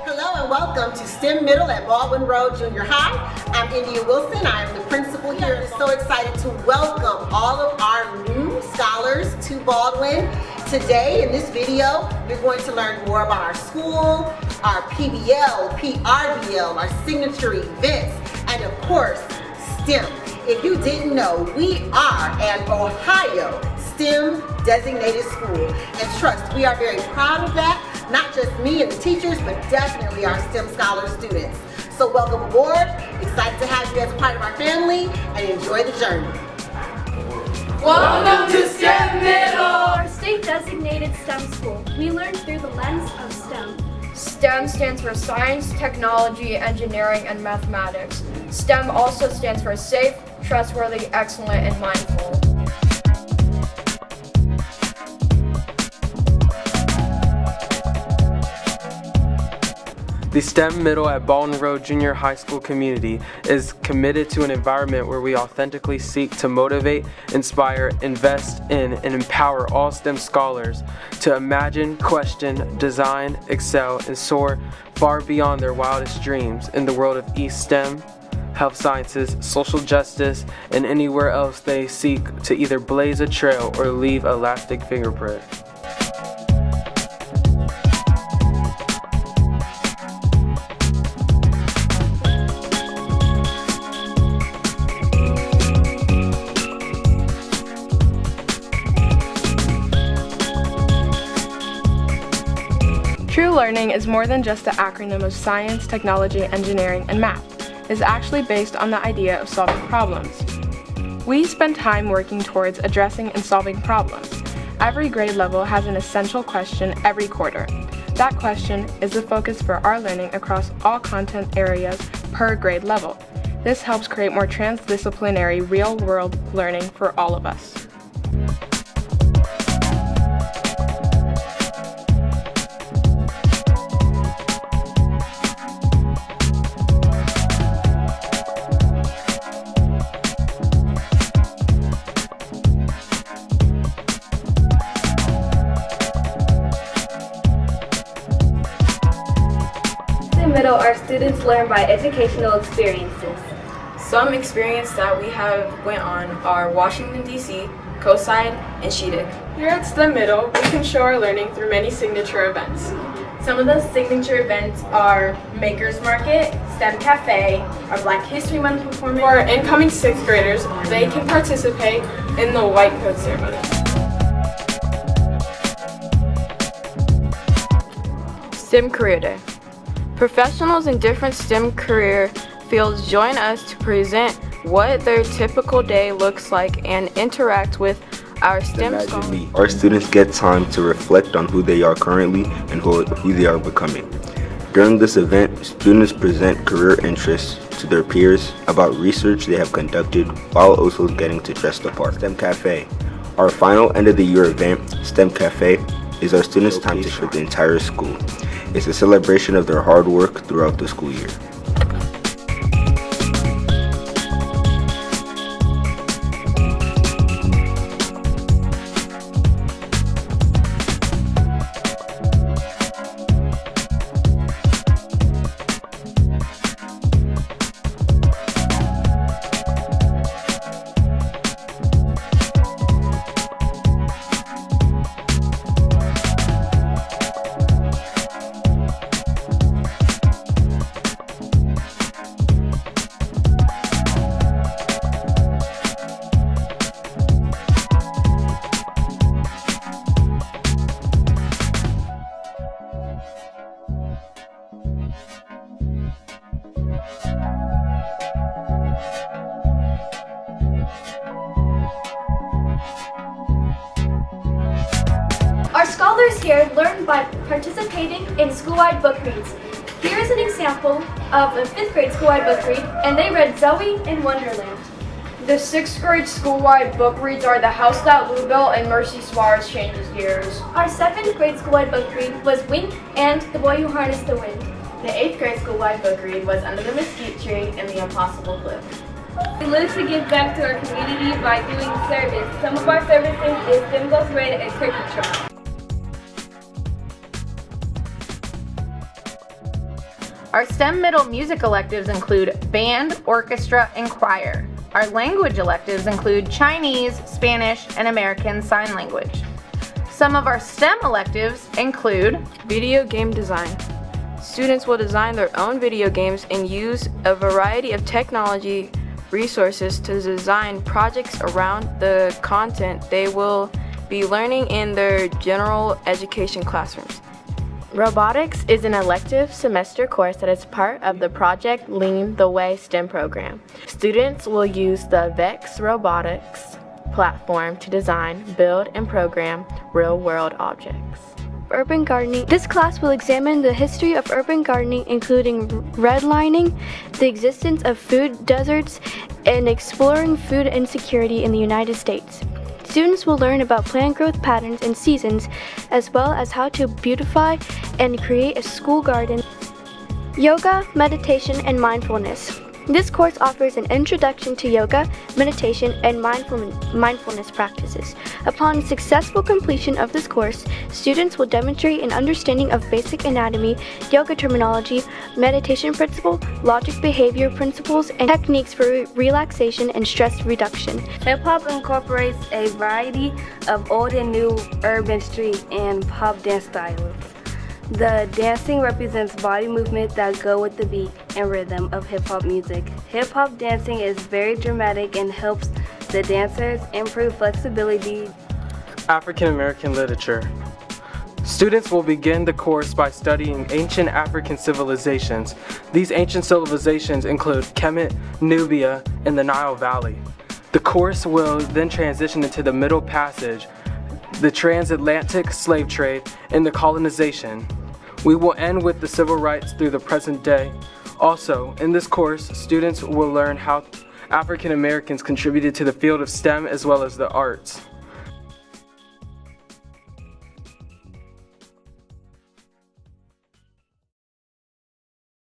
Hello and welcome to STEM Middle at Baldwin Road Junior High. I'm India Wilson. I am the principal here. I'm so excited to welcome all of our new scholars to Baldwin. Today in this video, you're going to learn more about our school, our PBL, PRBL, our signature events, and of course, STEM. If you didn't know, we are an Ohio STEM designated school. And trust, we are very proud of that. Not just me and the teachers, but definitely our STEM Scholar students. So welcome aboard. Excited to have you as a part of our family and enjoy the journey. Welcome to STEM Middle! Our state designated STEM school. We learn through the lens of STEM. STEM stands for science, technology, engineering, and mathematics. STEM also stands for safe, trustworthy, excellent, and mindful. The STEM Middle at Baldwin Road Junior High School community is committed to an environment where we authentically seek to motivate, inspire, invest in, and empower all STEM scholars to imagine, question, design, excel, and soar far beyond their wildest dreams in the world of STEM, health sciences, social justice, and anywhere else they seek to either blaze a trail or leave a lasting fingerprint. True learning is more than just the acronym of science, technology, engineering, and math. It is actually based on the idea of solving problems. We spend time working towards addressing and solving problems. Every grade level has an essential question every quarter. That question is the focus for our learning across all content areas per grade level. This helps create more transdisciplinary, real-world learning for all of us. Middle, our students learn by educational experiences. Some experiences that we have went on are Washington, D.C., Coastside, and Sheedick. Here at STEM Middle, we can show our learning through many signature events. Some of the signature events are Makers Market, STEM Cafe, our Black History Month performance. For our incoming 6th graders, they can participate in the White Coat Ceremony. STEM Career Day. Professionals in different STEM career fields join us to present what their typical day looks like and interact with our STEM scholars. Our students get time to reflect on who they are currently and who they are becoming. During this event, students present career interests to their peers about research they have conducted while also getting to dress the part. STEM Cafe. Our final end of the year event, STEM Cafe, is our students' time to show the entire school. It's a celebration of their hard work throughout the school year. Our scholars here learn by participating in school-wide book reads. Here is an example of a 5th grade school-wide book read, and they read Zoe in Wonderland. The 6th grade school-wide book reads are The House That Lou Built and Mercy Suarez Changes Gears. Our 7th grade school-wide book read was Wink and The Boy Who Harnessed the Wind. The 8th grade school-wide book read was Under the Mesquite Tree and The Impossible Cliff. We live to give back to our community by doing service. Some of our services is STEM Goes Red and Turkey Trot. Our STEM middle music electives include band, orchestra, and choir. Our language electives include Chinese, Spanish, and American Sign Language. Some of our STEM electives include Video game design. Students will design their own video games and use a variety of technology resources to design projects around the content they will be learning in their general education classrooms. Robotics is an elective semester course that is part of the Project Lean the Way STEM program. Students will use the VEX Robotics platform to design, build, and program real-world objects. Urban gardening. This class will examine the history of urban gardening, including redlining, the existence of food deserts, and exploring food insecurity in the United States. Students will learn about plant growth patterns and seasons, as well as how to beautify and create a school garden. Yoga, meditation, and mindfulness. This course offers an introduction to yoga, meditation, and mindfulness practices. Upon successful completion of this course, students will demonstrate an understanding of basic anatomy, yoga terminology, meditation principle, logic behavior principles, and techniques for relaxation and stress reduction. Hip-hop incorporates a variety of old and new urban street and pop dance styles. The dancing represents body movement that go with the beat and rhythm of hip-hop music. Hip-hop dancing is very dramatic and helps the dancers improve flexibility. African American literature. Students will begin the course by studying ancient African civilizations. These ancient civilizations include Kemet, Nubia, and the Nile Valley. The course will then transition into the Middle Passage, the transatlantic slave trade, and the colonization. We will end with the civil rights through the present day. Also, in this course, students will learn how African Americans contributed to the field of STEM as well as the arts.